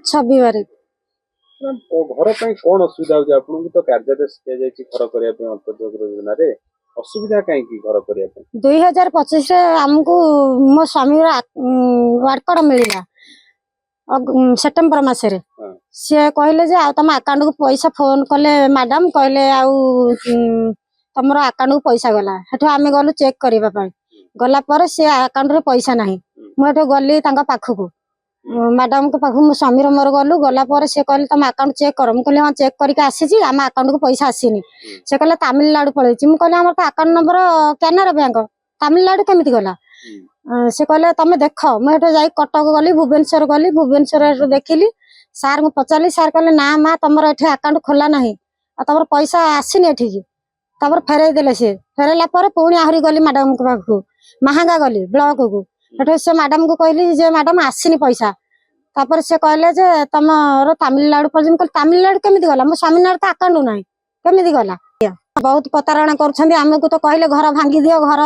छवि बारिक घर ପାଇଁ କଣ ଅସୁବିଧା ହଉଛି ଆପଣଙ୍କୁ ତ କାର୍ଯ୍ୟାଦେଶ ଦିଆଯାଇଛି ଘର କରିବା ପାଇଁ ଅନ୍ତର୍ଜୋଗ ଯୋଜନାରେ ଅସୁବିଧା କାହିଁକି ଘର କରିବା ପାଇଁ 2025 ରେ हमको मो स्वामी वार्ड कार्ड मिलला सेप्टेम्बर मासरे सी कहले जे आ तुम अकाउंट को पैसा फोन कले मैडम कहले आउ तुम अकाउंट को पैसा गला हेठो आमे गलु चेक करबा पई गला पर से अकाउंट रे पैसा नाही मु हेठो गली तांका पाखु मैडम को पाखु मो स्वामी रो मोर गलु गला पर से कहले तुम अकाउंट चेक कर मु कहले हां चेक करके आसी छी हम अकाउंट को पैसा आसीनी से कहले तमिलनाडु पळै छी मु कहले हमर त account number Canara bank Tamil Nadu केमिति गला से कहले तमे देख मुझे जाई कटक गली भुवनेश्वर देखिली सार को पचारि सार कहले ना माँ तुम ये अकाउंट खोला ना तुम पैसा आसनी एठिकी फेरई देले से फेरैला पुणी आहरी गली मैडम को पाखु महांगा गली ब्लॉक को से मैडम को कहली जे मैडम आसनी पैसा तापर से कहले जे तुम तमिलनाडु पर तमिलनाडु केमिति गला मो स्वामीनार तो अकाउंट ना केमिति गला बहुत प्रतारणा करमको तो कहले घर भांगी दियो घर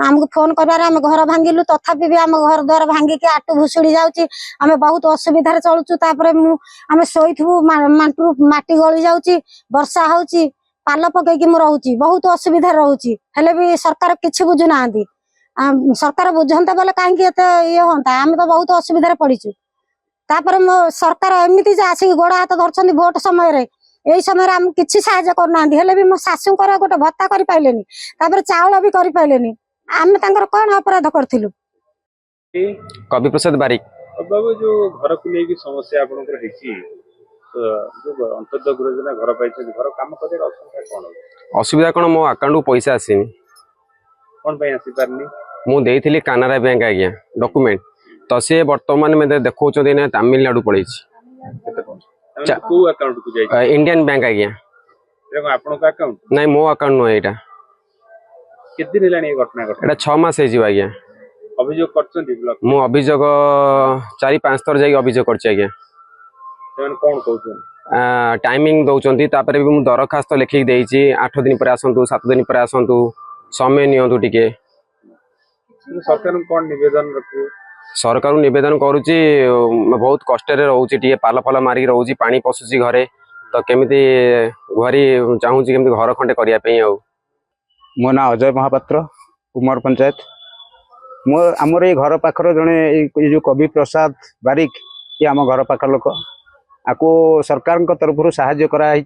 आमको फोन करार आम घर भांगिलु तथापि भी आम घर द्वार भांगिक आटू भुशुड़ी जाऊँगी आम बहुत असुविधार चलुचु आम शोथु माटू माटी गली जाऊँगी वर्षा होची पाल पकईकी मु रोची बहुत असुविधा रोची हेले भी सरकार किसी बुझुना सरकार बुझंता बोले कहीं ये हाँ आम तो बहुत असुविधार पड़ीचु तापर मो सरकार एमती आसिक गोड़ हाथ धरछन भोट समय यही समय आम किसी साहाय्य करना हेले भी मो सासू गोटे भत्ता कर पाइलेनी तापर चाउल भी कर पाइलेनी आम कौन अपराध करूँ कवि प्रसाद बारिक बाबू जो घर को लेकिन समस्या आपनकर जो अंतर्जोग योजना घर पाई घर काम कर असुविधा कौन मो अकाउंट को पैसा आसीनी कौन आसी पारनी मु देइथिली कानारा बैंक आज्ञा डॉक्यूमेंट तो सी बर्तमान में देखो तमिलनाडु पड़े अकाउंट को जाई इंडियन बैंक आज्ञा आपन का अकाउंट नहीं मो अकाउंट नुह यहाँ केते दिन हेलानी घटना एटा 6 मास हो आज्ञा अभियोग करछन ब्लॉक मु अभियोग 4-5 थर जाई अभियोग करछि आज्ञा सेवन कोन कहउछन टाइमिंग दउचंती तापर भी मु दरखास्त लिखि देइछि 8 दिन पर आसंतु 7 दिन पर आसंतु समय नियंतु टिके सरकार कोन निवेदन रखु सरकार निवेदन करुच्ची बहुत कष्ट रोचे पाल फल मारिक रोचे पानी पशुची घरे तो केमिति घरी चाहूँगी केमिति घर खंडे करने मो ना अजय महापात्र कुमार पंचायत मो आमर ये घर पाखर जड़े जो कवि प्रसाद बारिक ये आम घर पाख लोक आपको सरकार तरफ साहाय्य कराई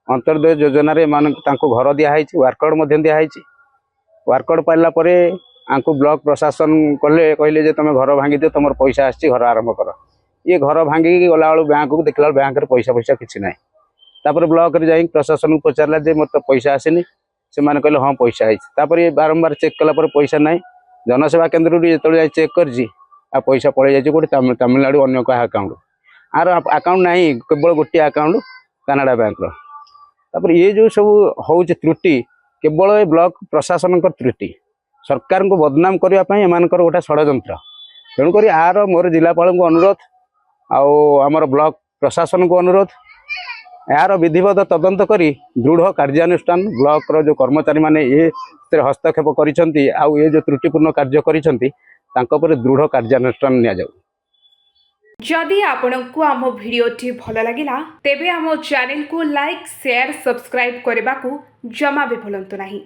अंतर्दय योजन घर दिखाई वार्कड दिखाई वार्कड पाइला आंको ब्लॉक प्रशासन कले कहले जे तुम घर भांगी दियो तुम पैसा आसी घर आरंभ कर ये घर भांगी गला बेलू बैंक को देखला बैंक पैसा पैसा किसी ना तापर ब्लॉक रे जाई प्रशासन को पचारा जे मत पैसा आसेनी से माने कहले हाँ पैसा आई ये बारंबार चेक कला पर पैसा ना जनसेवा केन्द्र जो चेक कर पैसा पड़े जाए गोटे तमिलनाडु अन्य क्या अकाउंट आर अकाउंट ना केवल गोटे अकाउंट कानाडा बैंक तापर ये जो सब हूँ त्रुटि केवल ब्लॉक प्रशासन त्रुटि सरकार को बदनाम करने एमानकर गोटे षड्यंत्र तेणुक आर मोर जिलापाल को अनुरोध आमर ब्लॉक प्रशासन को अनुरोध यार विधिवत तदंत करी दृढ़ कार्यानुष्ठान ब्लॉक रो जो कर्मचारी माने ये हस्तक्षेप करिसंती आउ ये जो त्रुटिपूर्ण कार्य करिसंती तांको पर दृढ़ कार्यानुष्ठान निया जाऊ। जदि आपनकु आम भिडियोटी भल लागिला तेबे आम चैनल को लाइक शेयर सब्सक्राइब करने को जमा भी भूलंतु नहीं।